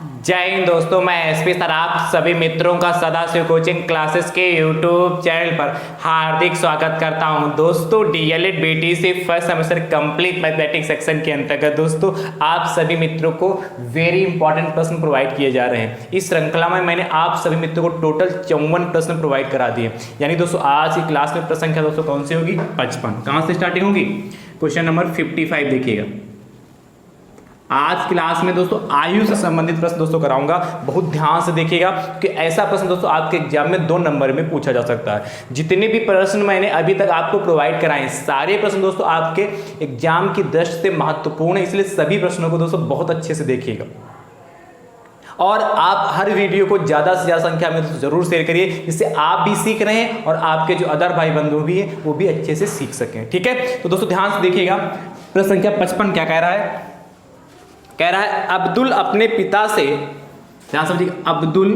जय हिंद दोस्तों, मैं एसपी सर आप सभी मित्रों का सदाशिव कोचिंग क्लासेस के यूट्यूब चैनल पर हार्दिक स्वागत करता हूं। दोस्तों DElEd BTC first semester complete mathematics section के अंतर्गत दोस्तों आप सभी मित्रों को वेरी इंपॉर्टेंट प्रश्न प्रोवाइड किए जा रहे हैं। इस श्रृंखला में मैंने आप सभी मित्रों को टोटल 54 प्रश्न प्रोवाइड करा दिए। यानी दोस्तों आज की क्लास में प्रश्न संख्या दोस्तों कौन सी होगी? 55। कहाँ से स्टार्टिंग होगी? क्वेश्चन नंबर 55 देखिएगा। आज क्लास में दोस्तों आयु से संबंधित प्रश्न दोस्तों कराऊंगा, बहुत ध्यान से देखिएगा कि ऐसा प्रश्न दोस्तों आपके एग्जाम में 2 नंबर में पूछा जा सकता है। जितने भी प्रश्न मैंने अभी तक आपको प्रोवाइड कराए सारे प्रश्न दोस्तों आपके एग्जाम की दृष्टि से महत्वपूर्ण है, इसलिए सभी प्रश्नों को दोस्तों बहुत अच्छे से देखिएगा और आप हर वीडियो को ज़्यादा से ज़्यादा संख्या में जरूर शेयर करिए, जिससे आप भी सीख रहे हैं और आपके जो अदर भाई बंधु भी हैं वो भी अच्छे से सीख सकें। ठीक है, तो दोस्तों ध्यान से देखिएगा। प्रश्न संख्या 55 क्या कह रहा है? कह रहा है अब्दुल अपने पिता से, ध्यान समझिएगा, अब्दुल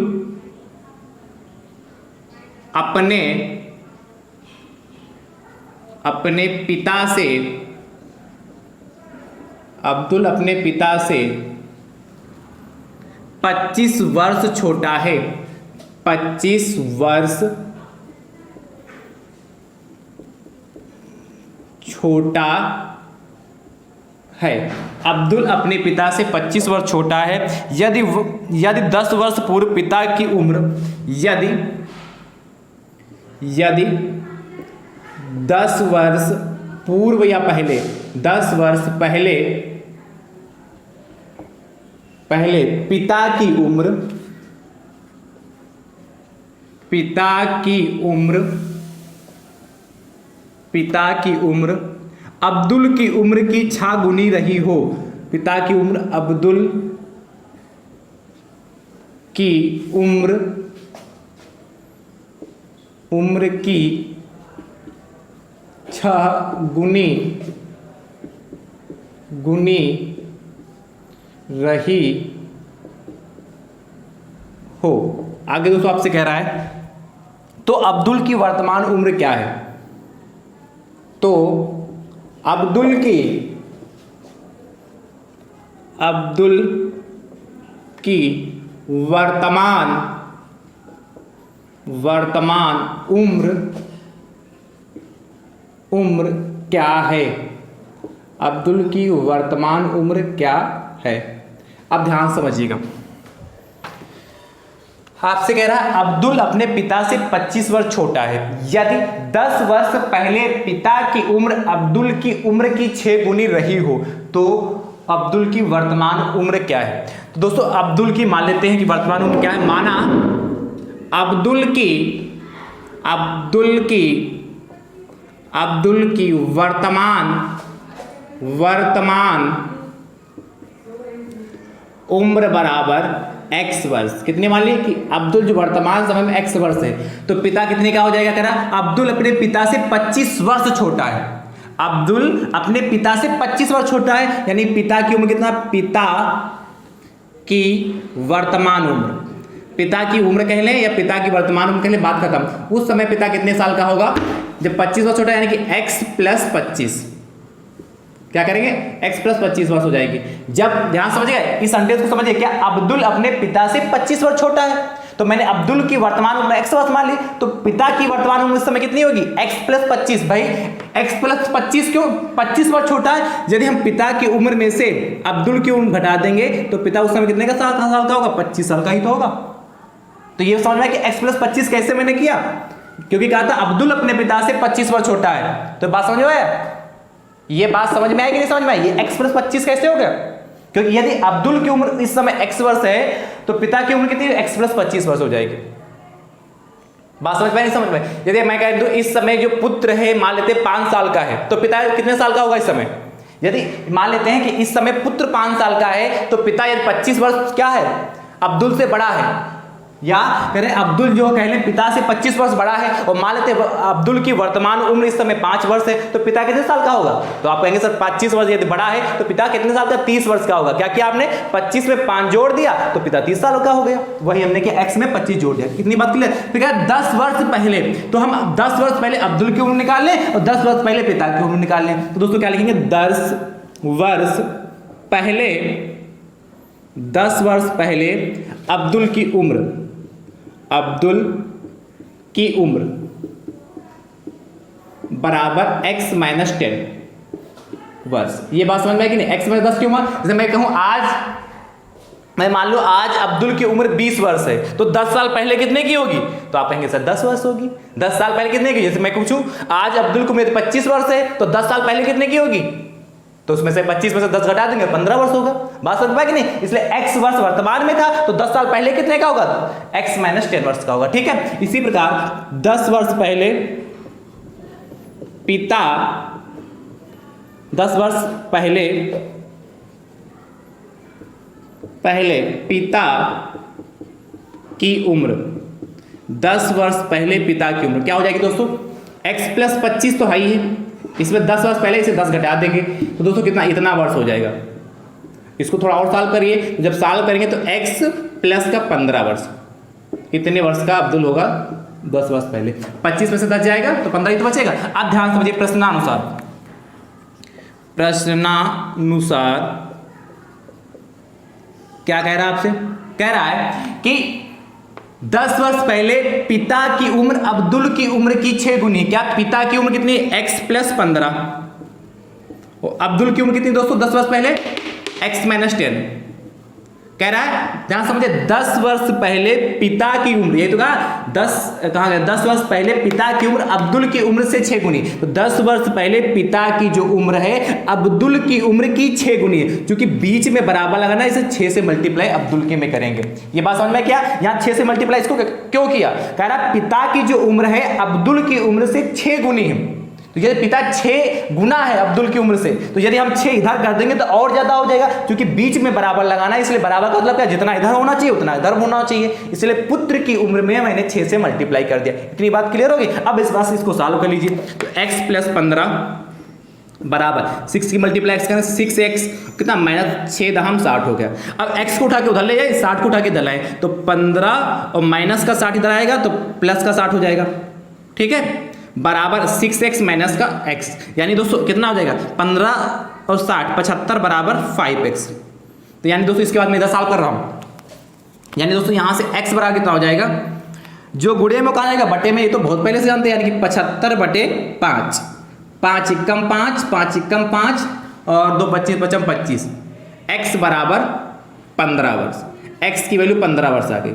अपने पिता से 25 वर्ष छोटा है। 25 वर्ष छोटा है। अब्दुल अपने पिता से 25 वर्ष छोटा है। यदि 10 वर्ष पूर्व पिता की उम्र, यदि 10 वर्ष पूर्व या पहले, 10 वर्ष पहले पिता की उम्र अब्दुल की उम्र की 6 गुनी रही हो। पिता की उम्र अब्दुल की उम्र की 6 गुनी रही हो। आगे दोस्तों आपसे कह रहा है तो अब्दुल की वर्तमान उम्र क्या है? तो अब्दुल की वर्तमान उम्र क्या है? अब्दुल की वर्तमान उम्र क्या है? अब ध्यान समझिएगा। आपसे कह रहा है अब्दुल अपने पिता से 25 वर्ष छोटा है। यदि 10 वर्ष पहले पिता की उम्र अब्दुल की उम्र की 6 गुनी रही हो तो अब्दुल की वर्तमान उम्र क्या है? तो दोस्तों अब्दुल की मान लेते हैं कि वर्तमान उम्र क्या है। माना अब्दुल की वर्तमान उम्र बराबर x वर्ष। कितने मान लिए कि अब्दुल जो वर्तमान समय में x वर्ष है तो पिता कितने का हो जाएगा? कह रहा अब्दुल अपने पिता से 25 वर्ष छोटा है। अब्दुल अपने पिता से 25 वर्ष छोटा है, यानी पिता की उम्र कितना? पिता की वर्तमान उम्र, पिता की उम्र कह लें या पिता की वर्तमान उम्र कह लें, बात खत्म। उस समय पिता कितने साल का होगा? जब 25 वर्ष छोटा है, यानी कि x + 25 क्या करेंगे? x + 25 वर्ष हो जाएगी। जब ध्यान समझिए, इस सेंटेंस को समझिए, क्या अब्दुल अपने पिता से 25 वर्ष छोटा है तो मैंने अब्दुल की वर्तमान उम्र x वर्ष मान ली, तो पिता की वर्तमान उम्र इस समय कितनी होगी? x + 25। भाई x + 25 क्यों? 25 वर्ष छोटा है। यदि हम पिता की उम्र में से अब्दुल की उम्र घटा देंगे तो पिता उस समय कितने का साल का होगा? 25 साल का ही तो होगा। तो ये समझ में कि x + 25 कैसे मैंने किया, क्योंकि कहा था अब्दुल अपने पिता से 25 वर्ष छोटा है। तो बात समझ में आया? ये बात समझ में आएगी? नहीं समझ में आई? ये x + 25 कैसे हो गया? क्योंकि यदि अब्दुल की उम्र इस समय x वर्ष है तो पिता की उम्र कितनी? x + 25 वर्ष हो जाएगी। बात समझ में नहीं समझ में? यदि मैं कह दूं इस समय जो पुत्र है मान लेते 5 साल का है तो पिता कितने साल का होगा इस समय? यदि मान लेते हैं कि इस समय पुत्र 5 साल का है तो पिता यदि 25 वर्ष क्या है? अब्दुल से बड़ा है, या करें अब्दुल जो कह लें पिता से 25 वर्ष बड़ा है और मान लेते अब्दुल की वर्तमान उम्र इस समय 5 वर्ष है तो पिता कितने साल का होगा? तो आप कहेंगे सर 25 वर्ष यदि बड़ा है तो पिता कितने साल का? 30 वर्ष का होगा। क्या किया आपने? 25 में 5 जोड़ दिया तो पिता 30 साल का हो गया। वही हमने किया x में 25 जोड़ दिया। कितनी बात क्लियर? फिर क्या 10 वर्ष पहले, तो हम 10 वर्ष पहले अब्दुल की उम्र निकाल लें और 10 वर्ष पहले पिता की उम्र निकाल लें। तो दोस्तों क्या लिखेंगे? 10 वर्ष पहले 10 वर्ष पहले अब्दुल की उम्र बराबर x माइनस 10 वर्ष। ये बात समझ में आई कि नहीं? x माइनस 10 क्यों हुआ? जैसे मैं कहूं मैं मान लो आज अब्दुल की उम्र 20 वर्ष है, तो 10 साल पहले कितने की होगी? तो आप कहेंगे सर 10 वर्ष होगी। 10 साल पहले कितने की? जैसे मैं पूछूं आज अब्दुल की उम्र 25 वर्ष है, तो 10 साल पहले कितने की होगी? तो उसमें से 25 में से 10 घटा देंगे, 15 वर्ष होगा। बात समझ पाए कि नहीं? इसलिए x वर्ष वर्तमान में था, तो 10 साल पहले कितने का होगा? x माइनस 10 वर्ष का होगा। ठीक है, इसी प्रकार 10 वर्ष पहले पिता 10 वर्ष पहले पिता की उम्र 10 वर्ष पहले पिता की उम्र क्या हो जाएगी दोस्तों? x प्लस 25 तो है ही है, इसमें 10 वर्ष पहले इसे 10 घटा देंगे, तो दोस्तों कितना? इतना वर्ष हो जाएगा। इसको थोड़ा और साल करिए, जब साल करेंगे तो x प्लस का 15 वर्ष, कितने वर्ष का अब्दुल होगा? 10 वर्ष पहले। 25 में से 10 जाएगा तो 15 ही तो बचेगा। अब ध्यान समझिए, प्रश्नानुसार क्या कह रहा है आपसे? कह रहा है कि 10 वर्ष पहले पिता की उम्र अब्दुल की उम्र की 6 गुनी। क्या पिता की उम्र कितनी? x plus 15। अब्दुल की उम्र कितनी दोस्तों 10 वर्ष पहले? x minus 10। कह रहा है, ध्यान समझिए, 10 वर्ष पहले पिता की उम्र, ये तो कहा 10 वर्ष पहले पिता की उम्र अब्दुल की उम्र से 6 गुनी। तो 10 वर्ष पहले पिता की जो उम्र है अब्दुल की उम्र की 6 गुनी है, क्योंकि बीच में बराबर लगाना, इसे 6 से मल्टीप्लाई अब्दुल के में करेंगे। ये बात समझ में क्या? यहाँ 6 से मल्टीप्लाई इसको क्यों किया? कह रहा पिता की जो उम्र है अब्दुल की उम्र से 6 गुनी है। तो यदि पिता 6 गुना है अब्दुल की उम्र से, तो यदि हम 6 इधर कर देंगे तो और ज्यादा हो जाएगा, क्योंकि बीच में बराबर लगाना है। इसलिए बराबर का मतलब क्या? जितना इधर होना चाहिए उतना इधर होना चाहिए। इसलिए पुत्र की उम्र में मैंने 6 से मल्टीप्लाई कर दिया। इतनी बात क्लियर होगी? अब इस बात से इसको सॉल्व कर लीजिए। तो x प्लस 15 बराबर 6 की मल्टीप्लाई x करें, 6x कितना? माइनस 6 दहम 60 हो गया। अब x को उठा के उधर ले जाए, 60 को उठा के इधर लाए, तो 15 और माइनस का 60 इधर आएगा तो प्लस का 60 हो जाएगा। ठीक है, बराबर 6x माइनस का x, यानी दोस्तों कितना हो जाएगा? 15 और 60 75 बराबर 5x। तो यानी दोस्तों इसके बाद मैं इधर सॉल्व कर रहा हूं, यानी दोस्तों यहां से x बराबर कितना हो जाएगा? जो गुणे में कहा जाएगा बटे में, ये तो बहुत पहले से जानते हैं, यानी कि 75 बटे 5, 5 एकम 5, 5 एकम 5 और 2 25 25 25, x बराबर 15 वर्ष। x की वैल्यू 15 वर्ष आ गई।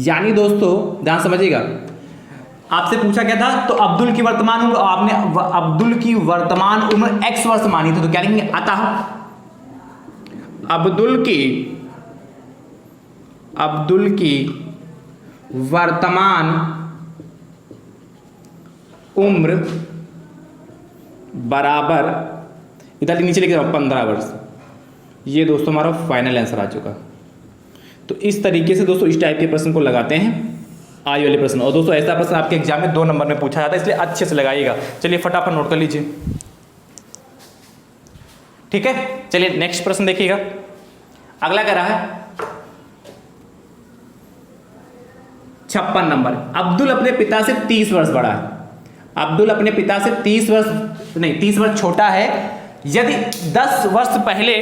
यानी दोस्तों ध्यान समझिएगा, आपसे पूछा गया था तो अब्दुल की वर्तमान उम्र, आपने अब्दुल की वर्तमान उम्र x वर्ष मानी थी, तो क्या लिखेंगे? अतः अब्दुल की वर्तमान उम्र बराबर, इधर नीचे लिख रहा हूं 15 वर्ष। ये दोस्तों हमारा फाइनल आंसर आ चुका। तो इस तरीके से दोस्तों इस टाइप के प्रश्न को लगाते हैं, आई वाले प्रश्न। और दोस्तों ऐसा प्रश्न आपके एग्जाम में 2 नंबर में पूछा जाता है, इसलिए अच्छे से लगाइएगा। चलिए फटाफट नोट कर लीजिए। ठीक है, चलिए नेक्स्ट प्रश्न देखिएगा। अगला कह रहा है 56 नंबर। अब्दुल अपने पिता से 30 वर्ष बड़ा है। अब्दुल अपने पिता से 30 वर्ष छोटा है। यदि 10 वर्ष पहले,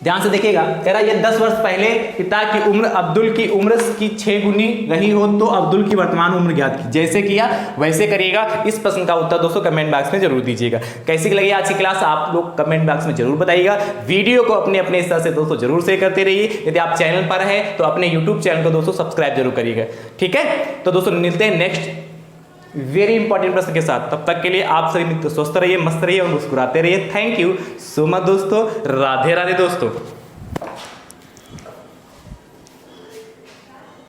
ध्यान से देखिएगा, कह रहा है ये 10 वर्ष पहले पिता की उम्र अब्दुल की उम्र की 6 गुनी रही हो तो अब्दुल की वर्तमान उम्र ज्ञात की। जैसे किया वैसे करिएगा। इस प्रश्न का उत्तर दोस्तों कमेंट बॉक्स में जरूर दीजिएगा। कैसी लगी आज की क्लास आप लोग कमेंट बॉक्स में जरूर बताइएगा। वीडियो को अपने अपने हिस्से से दोस्तों जरूर शेयर करते रहिए। यदि आप चैनल पर है तो अपने यूट्यूब चैनल को दोस्तों सब्सक्राइब जरूर करिएगा। ठीक है, तो दोस्तों मिलते हैं नेक्स्ट वेरी इंपॉर्टेंट प्रश्न के साथ। तब तक के लिए आप सभी मित्र स्वस्थ रहिए, मस्त रहिए और मुस्कुराते रहिए। थैंक यू सो मच दोस्तों। राधे राधे दोस्तों।